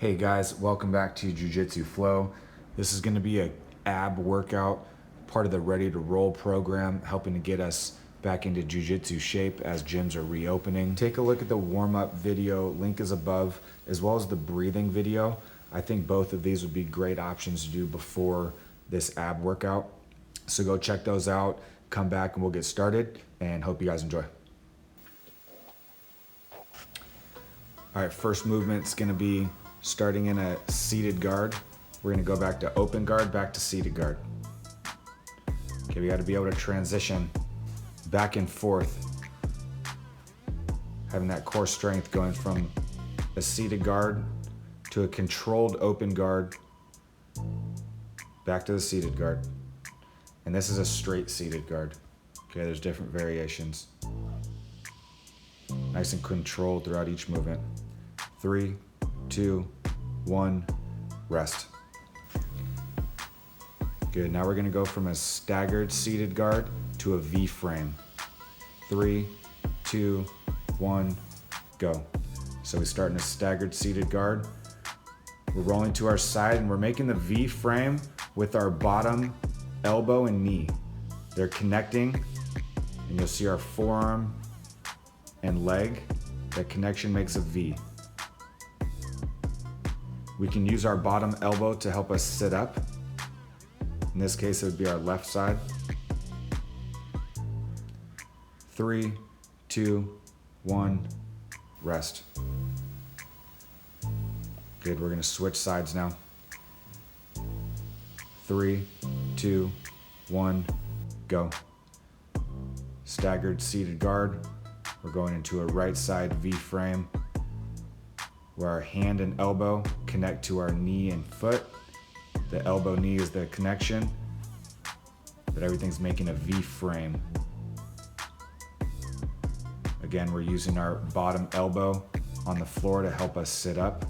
Hey guys, welcome back to Jiu Jitsu Flow. This is going to be a ab workout, part of the Ready to Roll program, helping to get us back into Jiu Jitsu shape as gyms are reopening. Take a look at the warm-up video, link is above, as well as the breathing video. I think both of these would be great options to do before this ab workout. So go check those out, come back and we'll get started, and hope you guys enjoy. All right, first movement's gonna be starting in a seated guard. We're gonna go back to open guard, back to seated guard. Okay, we gotta be able to transition back and forth, having that core strength going from a seated guard to a controlled open guard, back to the seated guard. And this is a straight seated guard. Okay, there's different variations. Nice and controlled throughout each movement. 3, 2, 1, rest. Good, now we're gonna go from a staggered seated guard to a V frame. 3, 2, 1, go. So we start in a staggered seated guard. We're rolling to our side and we're making the V frame with our bottom elbow and knee. They're connecting and you'll see our forearm and leg. That connection makes a V. We can use our bottom elbow to help us sit up. In this case, it would be our left side. 3, 2, 1, rest. Good, we're gonna switch sides now. 3, 2, 1, go. Staggered seated guard. We're going into a right side V frame where our hand and elbow connect to our knee and foot. The elbow knee is the connection, but everything's making a V frame. Again, we're using our bottom elbow on the floor to help us sit up.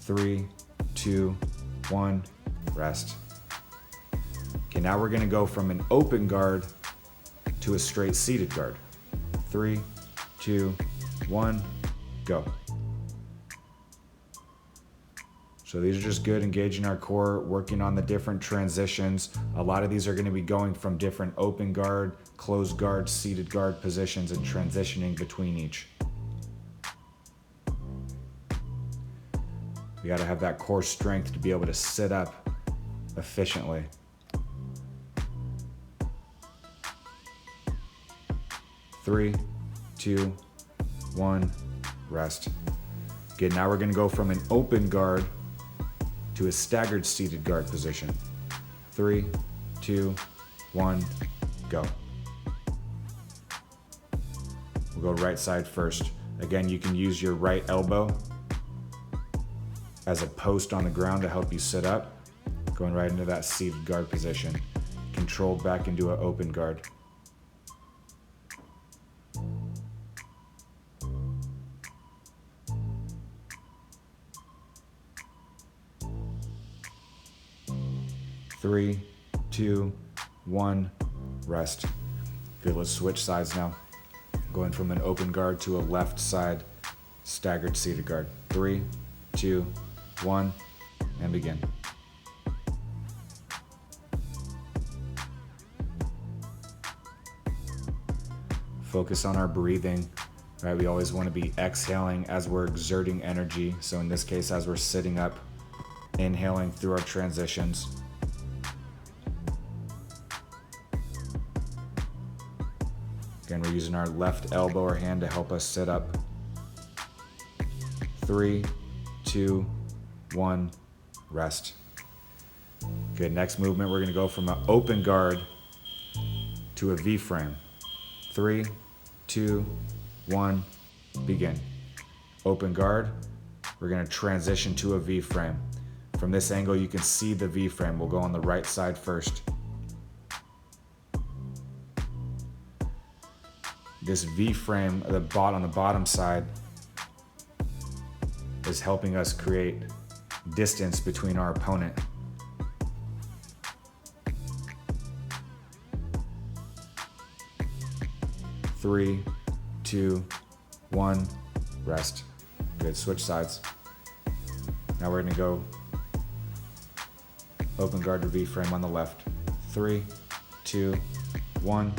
3, 2, 1, rest. Okay, now we're gonna go from an open guard to a straight seated guard. 3, 2, 1, go. So these are just good, engaging our core, working on the different transitions. A lot of these are gonna be going from different open guard, closed guard, seated guard positions and transitioning between each. We gotta have that core strength to be able to sit up efficiently. 3, 2, 1, rest. Good, now we're gonna go from an open guard to a staggered seated guard position. 3, 2, 1, go. We'll go right side first. Again, you can use your right elbow as a post on the ground to help you sit up. Going right into that seated guard position. Controlled back into an open guard. 3, 2, 1, rest. Good, let's switch sides now. Going from an open guard to a left side staggered seated guard. 3, 2, 1, and begin. Focus on our breathing, right? We always want to be exhaling as we're exerting energy. So in this case, as we're sitting up, inhaling through our transitions. Again, we're using our left elbow or hand to help us sit up. 3, 2, 1, rest. Good, next movement, we're gonna go from an open guard to a V frame. 3, 2, 1, begin. Open guard, we're gonna transition to a V frame. From this angle, you can see the V frame. We'll go on the right side first. This V frame on the bottom side is helping us create distance between our opponent. 3, 2, 1, rest. Good, switch sides. Now we're gonna go open guard to V-frame on the left. 3, 2, 1,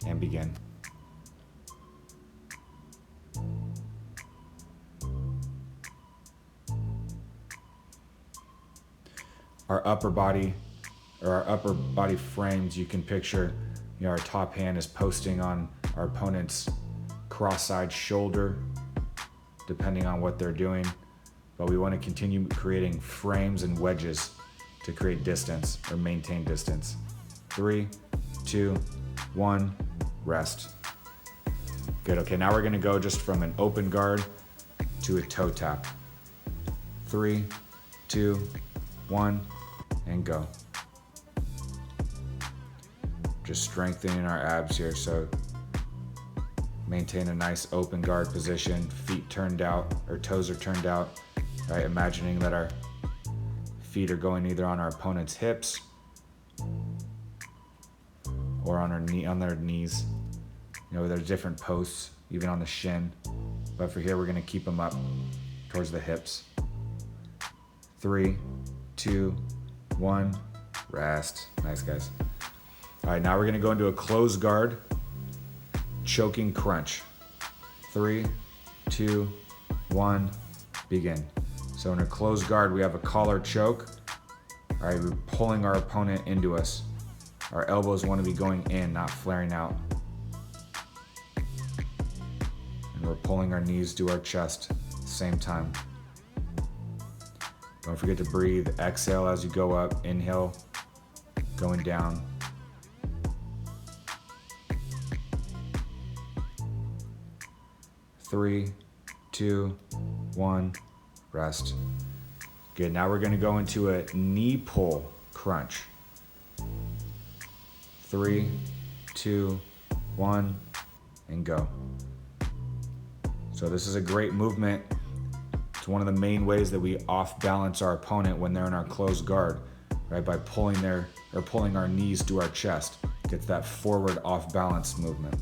and begin. Our upper body frames, you can picture, our top hand is posting on our opponent's cross-side shoulder, depending on what they're doing. But we want to continue creating frames and wedges to create distance or maintain distance. 3, 2, 1, rest. Good, okay, now we're gonna go just from an open guard to a toe tap. 3, 2, 1, and go. Just strengthening our abs here, so maintain a nice open guard position, feet turned out, or toes are turned out, right? Imagining that our feet are going either on our opponent's hips or on their knees. There's different posts, even on the shin, but for here, we're gonna keep them up towards the hips. 3, 2, 1, rest. Nice, guys. All right, now we're gonna go into a closed guard, choking crunch. 3, 2, 1, begin. So in a closed guard, we have a collar choke. All right, we're pulling our opponent into us. Our elbows wanna be going in, not flaring out. And we're pulling our knees to our chest at the same time. Don't forget to breathe. Exhale as you go up. Inhale, going down. Three, 2, 1, rest. Good, now we're gonna go into a knee pull crunch. 3, 2, 1, and go. So this is a great movement. It's one of the main ways that we off balance our opponent when they're in our closed guard, right? By pulling our knees to our chest. Gets that forward off balance movement.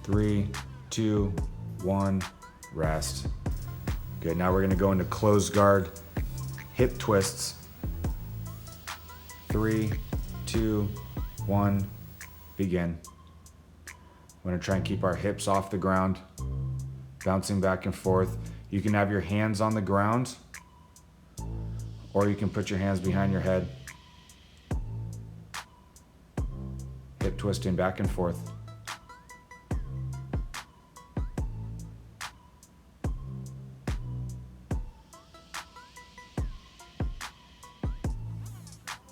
Three, 2, 1, rest. Good, now we're gonna go into closed guard, hip twists. 3, 2, 1, begin. We're gonna try and keep our hips off the ground, bouncing back and forth. You can have your hands on the ground, or you can put your hands behind your head. Hip twisting back and forth.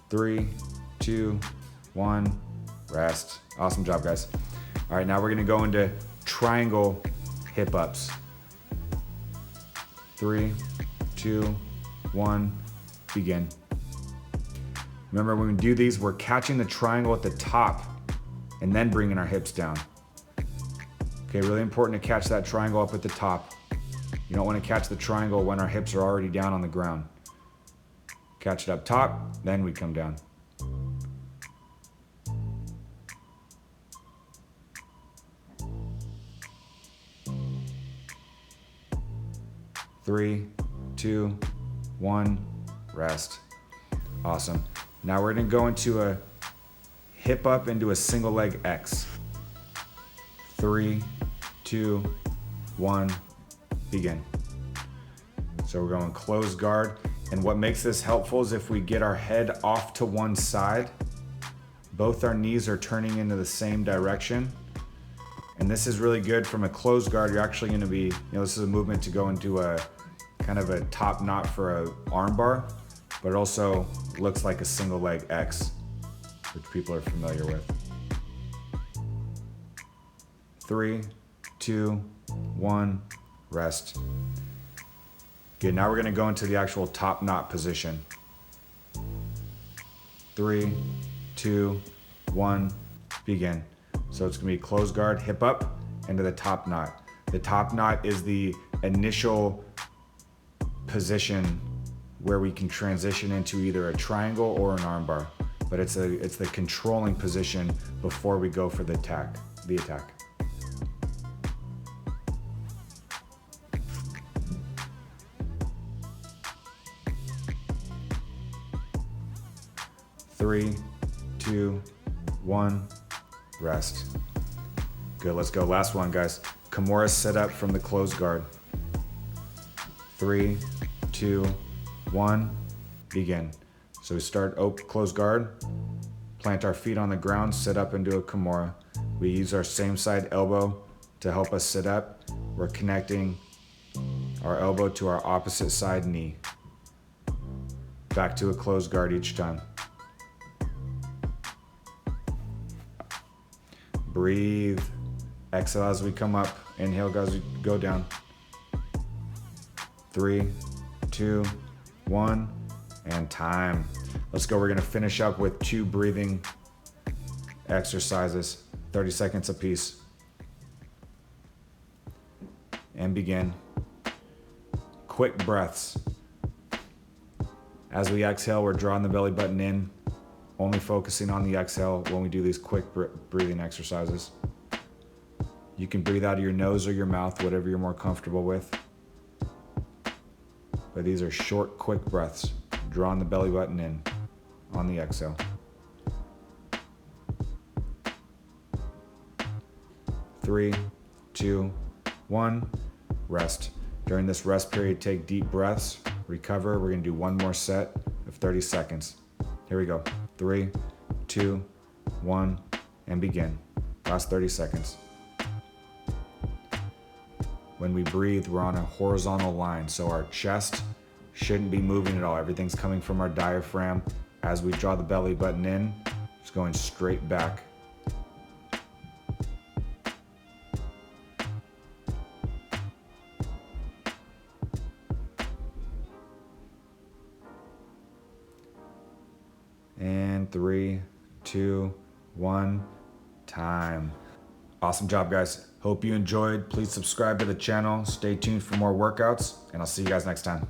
3, 2, 1, rest. Awesome job, guys. All right, now we're gonna go into triangle hip ups. 3, 2, 1, begin. Remember, when we do these, we're catching the triangle at the top and then bringing our hips down. Okay, really important to catch that triangle up at the top. You don't want to catch the triangle when our hips are already down on the ground. Catch it up top, then we come down. Three, 2, 1, rest. Awesome. Now we're gonna go into a hip up into a single leg X. 3, 2, 1, begin. So we're going closed guard. And what makes this helpful is if we get our head off to one side, both our knees are turning into the same direction. And this is really good from a closed guard. You're actually gonna be, this is a movement to go into a kind of a top knot for a arm bar, but it also looks like a single leg X, which people are familiar with. 3, 2, 1, rest. Good, now we're gonna go into the actual top knot position. 3, 2, 1, begin. So it's gonna be closed guard, hip up, into the top knot. The top knot is the initial position where we can transition into either a triangle or an armbar, but it's the controlling position before we go for the attack. 3, 2, 1, rest. Good, let's go. Last one, guys. Kimura set up from the closed guard. 3, 2, 1, begin. So we start closed guard, plant our feet on the ground, sit up into a Kimura. We use our same side elbow to help us sit up. We're connecting our elbow to our opposite side knee. Back to a closed guard each time. Breathe. Exhale as we come up. Inhale as we go down. 3, 2, 1, and time. Let's go. We're going to finish up with 2 breathing exercises, 30 seconds apiece. And begin. Quick breaths. As we exhale, we're drawing the belly button in, only focusing on the exhale when we do these quick breathing exercises. You can breathe out of your nose or your mouth, whatever you're more comfortable with. But these are short, quick breaths, drawing the belly button in on the exhale. 3, 2, 1, rest. During this rest period, take deep breaths, recover. We're gonna do one more set of 30 seconds. Here we go. 3, 2, 1, and begin. Last 30 seconds. When we breathe, we're on a horizontal line, so our chest shouldn't be moving at all. Everything's coming from our diaphragm. As we draw the belly button in, it's going straight back. And 3, 2, 1, time. Awesome job, guys. Hope you enjoyed. Please subscribe to the channel. Stay tuned for more workouts, and I'll see you guys next time.